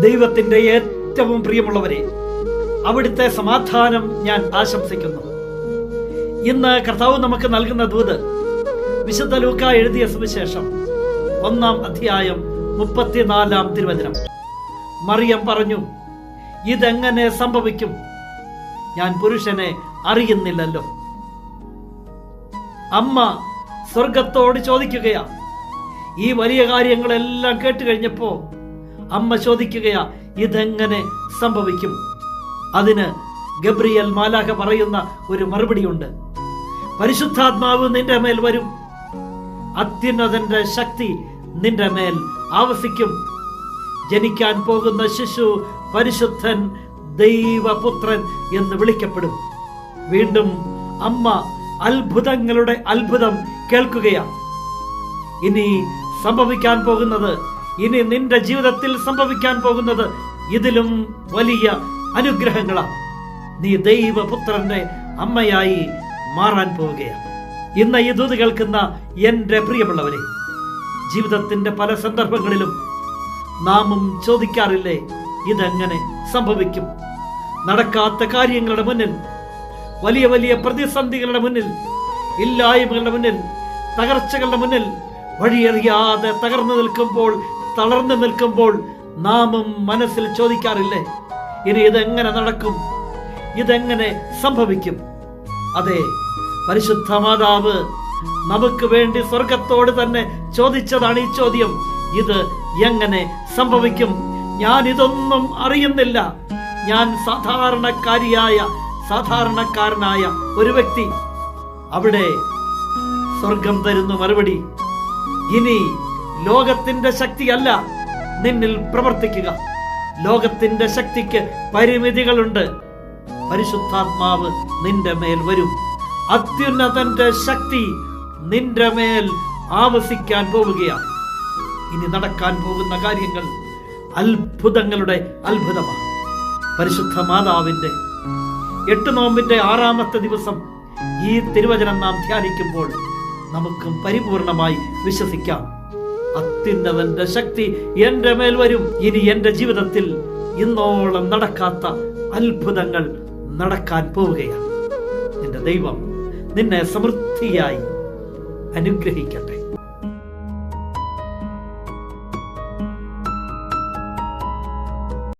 ദൈവത്തിന്റെ ഏറ്റവും പ്രിയമുള്ളവരെ, അവിടുത്തെ സമാധാനം ഞാൻ ആശംസിക്കുന്നു. ഇന്ന് കർത്താവ് നമുക്ക് നൽകുന്ന ദൂത് വിശുദ്ധ ലൂക്ക എഴുതിയ സുവിശേഷം 1-ാം അധ്യായം 34-ാം തിരുവചനം. മറിയം പറഞ്ഞു, ഇതെങ്ങനെ സംഭവിക്കും? ഞാൻ പുരുഷനെ അറിയുന്നില്ലല്ലോ. അമ്മ സ്വർഗത്തോട് ചോദിക്കുകയാ. ഈ വലിയ കാര്യങ്ങളെല്ലാം കേട്ടുകഴിഞ്ഞപ്പോ അമ്മ ചോദിക്കുകയാ, ഇതെങ്ങനെ സംഭവിക്കും? അതിന് ഗബ്രിയേൽ മാലാഖ പറയുന്ന ഒരു മറുപടിയുണ്ട്. പരിശുദ്ധാത്മാവ് നിന്റെ മേൽ വരും, അത്യുന്നതന്റെ ശക്തി നിന്റെ മേൽ ആവസിക്കും. ജനിക്കാൻ പോകുന്ന ശിശു പരിശുദ്ധൻ, ദൈവപുത്രൻ എന്ന് വിളിക്കപ്പെടും. വീണ്ടും അമ്മ അത്ഭുതങ്ങളുടെ അത്ഭുതം കേൾക്കുകയാണ്. ഇനി സംഭവിക്കാൻ പോകുന്നത്, ഇനി നിന്റെ ജീവിതത്തിൽ സംഭവിക്കാൻ പോകുന്നത് ഇതിലും വലിയ അനുഗ്രഹങ്ങളാണ്. നീ ദൈവപുത്രന്റെ അമ്മയായി മാറാൻ പോവുകയാണ്. ഇന്ന് ഈ ദൂത് കേൾക്കുന്ന എൻ്റെ പ്രിയമുള്ളവരെ, ജീവിതത്തിന്റെ പല സന്ദർഭങ്ങളിലും നാമും ചോദിക്കാറില്ലേ, ഇതെങ്ങനെ സംഭവിക്കും? നടക്കാത്ത കാര്യങ്ങളുടെ മുന്നിൽ, വലിയ വലിയ പ്രതിസന്ധികളുടെ മുന്നിൽ, ഇല്ലായ്മകളുടെ മുന്നിൽ, തകർച്ചകളുടെ മുന്നിൽ വഴിയറിയാതെ തകർന്നു നിൽക്കുമ്പോൾ, തളർന്നു നിൽക്കുമ്പോൾ നാമും മനസ്സിൽ ചോദിക്കാറില്ലേ, ഇനി ഇതെങ്ങനെ നടക്കും? ഇതെങ്ങനെ സംഭവിക്കും? അതെ, പരിശുദ്ധ മാതാവ് നമുക്ക് വേണ്ടി സ്വർഗത്തോട് തന്നെ ചോദിച്ചതാണ് ഈ ചോദ്യം. ഇത് എങ്ങനെ സംഭവിക്കും? ഞാൻ ഇതൊന്നും അറിയുന്നില്ല. ഞാൻ സാധാരണക്കാരനായ ഒരു വ്യക്തി. അവിടെ സ്വർഗം തരുന്ന മറുപടി, ഇനി ലോകത്തിന്റെ ശക്തിയല്ല നിന്നിൽ പ്രവർത്തിക്കുക. ലോകത്തിന്റെ ശക്തിക്ക് പരിമിതികളുണ്ട്. പരിശുദ്ധാത്മാവ് നിന്റെ മേൽ വരും. അത്യുന്നതന്റെ ശക്തി നിന്റെ മേൽ ആവസിക്കാൻ പോവുകയാണ്. ഇനി നടക്കാൻ പോകുന്ന കാര്യങ്ങൾ അത്ഭുതങ്ങളുടെ അത്ഭുതമാണ്. പരിശുദ്ധ മാതാവിന്റെ 8 നോമ്പിന്റെ 6ാമത്തെ ദിവസം ഈ തിരുവചനം നാം ധ്യാനിക്കുമ്പോൾ നമുക്കും പരിപൂർണമായി വിശ്വസിക്കാം, അത്യുന്നതന്റെ ശക്തി എന്റെ മേൽ വരും. ഇനി എന്റെ ജീവിതത്തിൽ ഇന്നോളം നടക്കാത്ത അത്ഭുതങ്ങൾ നടക്കാൻ പോവുകയാണ്. നിന്റെ ദൈവം നിന്നെ സമൃദ്ധിയായി അനുഗ്രഹിക്കട്ടെ.